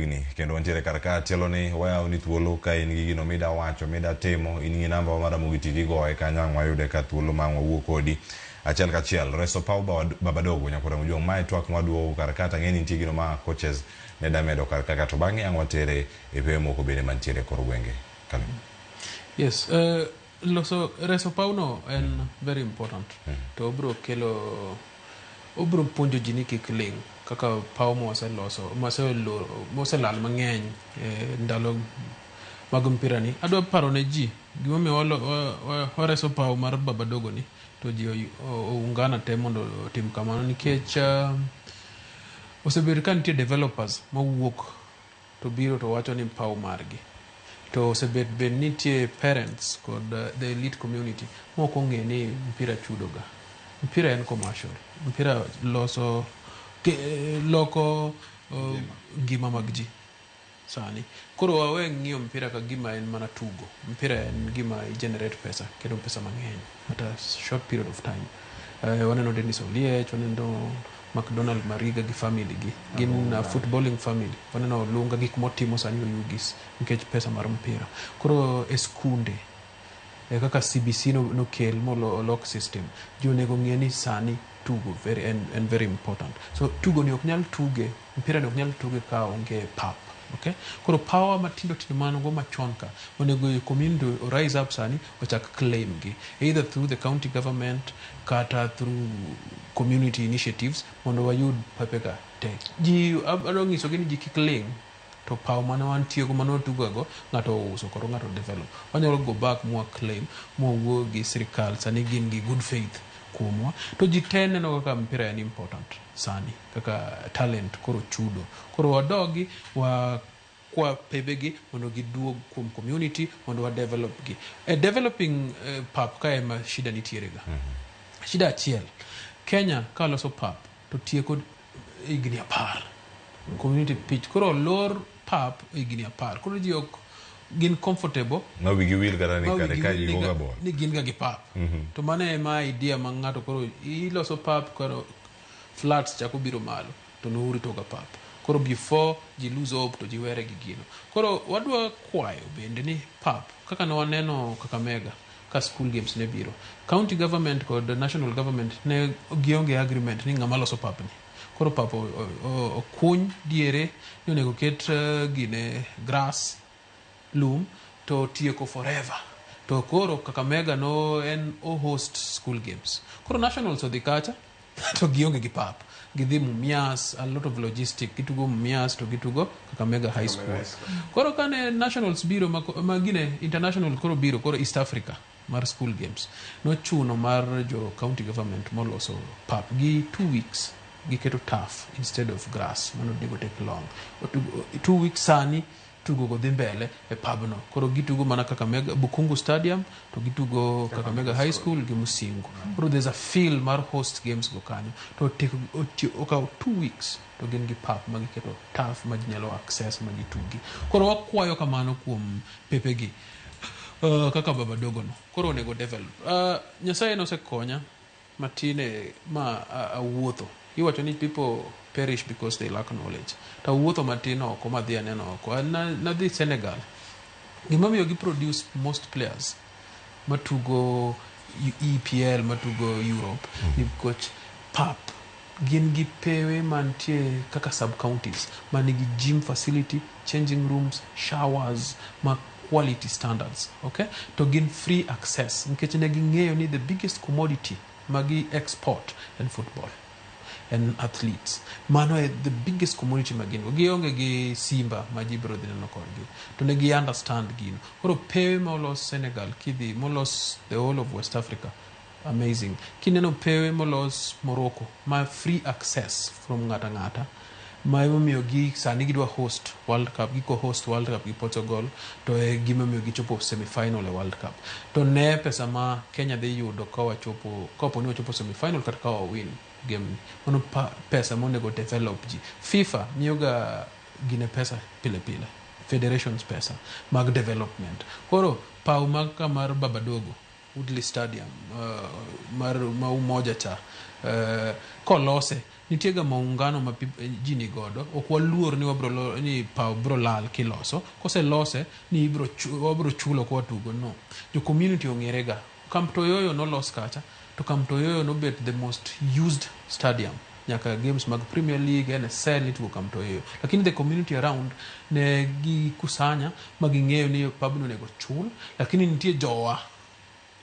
ni kendo wantiere karka tielo ni waya ni thuolo ka in gi gino mida wacho mida timo in gi namba mara mugitigi goe kanyang wayude ka thuolo ma wuok kodi achiel kachiel reso pau babadogo nyakora mujong mai twak maduo karka tangeni nitie gino ma coaches ne damedo karka ka to bangi ang watere e pemo ko bene mantiere kor gwenge kan. Yes, loso reso pau no en very important to obro ponjo jini kikling kaka pau moselal mang'eny ndalo mag mpira ni. Adwa paro ne ji gimomiyo wareso pau mar Babadogo ni to ji oungana te mondo otim kamano nikech osebedo ka nitie developers mawuok to biro to wacho ni pau margi to osebet nitie parents kod the elite community mok ong'e ni mpira chudoga. Mpira en commercial. Mpira loko ngima mag ji sani. Koro wawe ng'iyo mpira ka gima en mana tugo. Mpira en gima generate pesa, kendo pesa mang'eny at a short period of time. Waneno Dennis Oliech, waneno McDonald Mariga gi family gi. Gin footballing family. Waneno Lunga gik motimo sani oyugis nikech pesa mar mpira. Koro eskunde kaka CBC no kel lock system jo nego ng'e ni sani tugo very important. So tugo ni ok nyal tuge, mpira ni ok nyal tuge ka onge pap. Okay? Koro power matindo mano go machon ka onego community rise up sani ochak claim gi either through the county government kata through community initiatives mondo wayud papeka te ji ado ngiso gini ji kikling to pau mana wan tiego mano tugago ngato uso koro ngato develop wanyalo go back more claim more wo gi sirikal sani gin gi good faith kumwa to ji tene no kaka mpira en important sani kaka talent koro chudo koro wadogi kwa pebegi mondo giduog kuom community mondo wa develop gi developing pap ka ema shida nitierega shida achiel Kenya ka loso pap to tieko igni 10 community pitch koro lor pap igni 10 koro ji ok gin comfortable no wigi wil gara ni kare ka yigoga bol ni gin ga gi pap to mane ma idea ma ngato koro iloso pap koro flats chako biro malo to no uri to ga pap koro before ji lose hope to ji were gi gino koro wadwa kwayo bende ni pap kaka no waneno Kakamega ka school games ne biro county government kod the national government ne gionge agreement ni ngama loso pap ni koro pap okuny diere ni onego ket gine grass loom to tieko forever to koro Kakamega no en host school games koro nationals odhi kacha to gionge gi pap gidhi Mumias a lot of logistic gitugo Mumias to gitugo Kakamega high school koro kane nationals biro magine international koro biro koro East Africa mar school games no chuno mar jo county government moloso pap gi 2 weeks giketo turf instead of grass mano nego take long 2 weeks sani tugo go dhi mbele e pabno koro gitugo mana Kakamega Bukungu Stadium to gitugo Kakamega High School gi Musingu koro there's a feel mar host games go kanyo to okaw 2 weeks to gin gi pap magiketo turf maginyalo access magitugi koro wakwayo kamano kuom pepegi kaka Babadogo no koro onego develop Nyasaye no sekonya matine ma awuotho iwacho ni people perish because they lack knowledge ta wuotho matino koma dhi aneno ko na dhi Senegal gimamiyo gi produce most players matugo EPL matugo Europe ni coach pap gin gi pewe mantie kaka sub counties manigi gym facility changing rooms showers ma quality standards okay to gin free access nikech ne ging'eyo ni the biggest commodity magi export and football and athletes mano the biggest community magin gionge gi Simba majibro dineno kodgi to ne gi understand gino koro pewe molos Senegal kidhi molos the whole of West Africa amazing kineno pewe molos Morocco ma free access from ngata ma imiyo gi sani gidwa host World Cup giko host World Cup gi Portugal to gimomiyo gichopo semi final e World Cup to ne pesa ma Kenya dhi yudo ka wachopo ni wachopo semi final kata ka win game ono pesa monego develop ji FIFA miyoga gine pesa pile federations pesa mag development koro pau mag kamar Babadogo Woodley Stadium mar umoja cha kolose nitie ga maungano ma ji ni godo ok waluor ni paw bro lal kiloso kose lose ni wabro chulo kwa tugo no jo community ong'ere ga Camp Toyoyo no los kacha to Camp Toyoyo no bet the most used stadium nyaka games mag Premier League NSL itugo Camp Toyoyo lakini the community around ne gi kusanya maging'eyo ni pabno nego chul lakini nitie jowa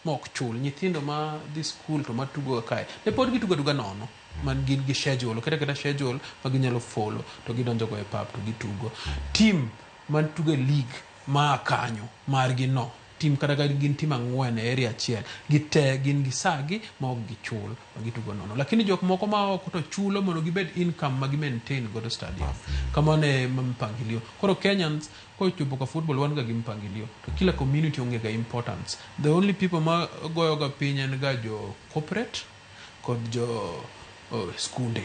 mok chul nyithindo ma this school to matugo kae ne pod gitugo nono man gin gi schedule kata schedule ma ginyalo follow to gidonjo go e pub to gitugo team man tugo league ma kanyo margi no team kata gin team ang'wen e area achiel gite gin gi sagi ma ok gichul ma gitugo nono lakini jok moko ma ok to chulo mondo gibed income ma gi maintain godo stadium kama ne mpangilio koro Kenyans ko chupo ka football wan ga gi mpangilio to kila community onge ga importance the only people ma goyo ga piny en ga jo corporate kod jo skunde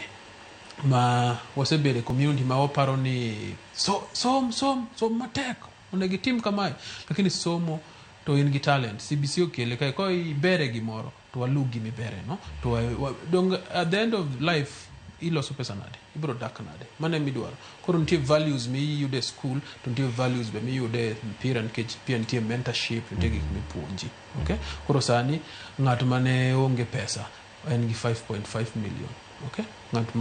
ma wasebede community ma waparo ni som matek onegi tim kamae lakini somo to in gi talent CBC okele kai ko ibere gimoro to walu gimi bere no to dong at the end of life iloso pesa nade ibro dak nade mane midwaro koro nitie values mi yude school to nitie values be mi yude mpira nikech pia nitie mentorship nitie gik mipuonji okay koro sani ng'at mane onge pesa en gi 5.5 million okay ng'at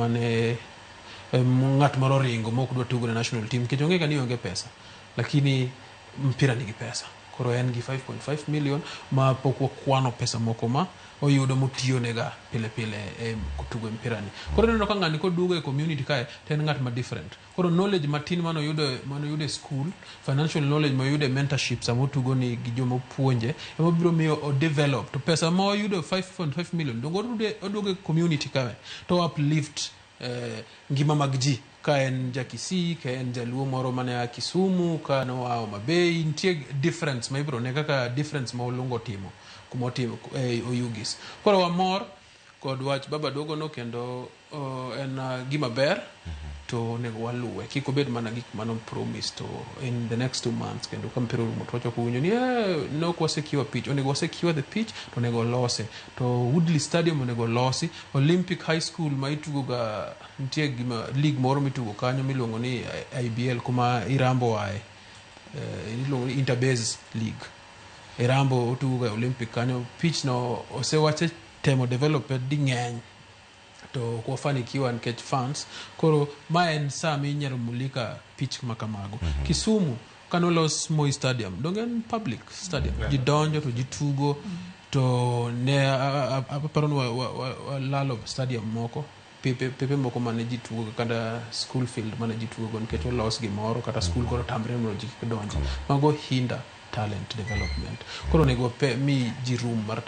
moro ringo mok dwa tugo na national team kech onge kani onge pesa lakini mpira nigi pesa koro en gi 5.5 million ma pok wakwano pesa moko ma oyudo motiyo nega pile kutugo mpira ni koro neno ka ng'ani kodugo e community kae ten ng'at ma different koro knowledge matin mano yude school financial knowledge ma yude mentorship samo tugo ni gi jomo puonje emo biro miyo o develop to pesa ma oyudo 5.5 million dongo odugo e community kae to uplift ngima mag ji ka en Jakisi ka en jaluo moro mane a Kisumu ka no a Mabei nitie difference ma ibro ne kaka difference ma olungo timo kumotimo Oyugis koro wamor kod wach baba dogo no kendo en gima ber to nego waluwe kiko bed mana gik mano promise to in the next 2 months kendo kampero motocho kuwinjo ni no kwa secure pitch onego secure the pitch to nego lose to Woodley Stadium onego losi Olympic High School ma itugo ga nitie gima league moro mitugo kanyo miluongo ni IBL kuma Irambo wae iluongo ni Interbase League Irambo utugo ga Olympic kanyo pitch no osewache temo developed di ng'eny to kufanikiwa nikech fans koro ma en saa minyalo mulika pitch makamago Kisumu kanolos Moi Stadium dongen public stadium jidonjo to jitugo to ne aparon wa lalo stadium moko pepe moko mane jitugo kada school field mane jitugo nikech olos gimoro kata school koro tamre mo jik donjo mago hinda talent development koro nego mi ji room mar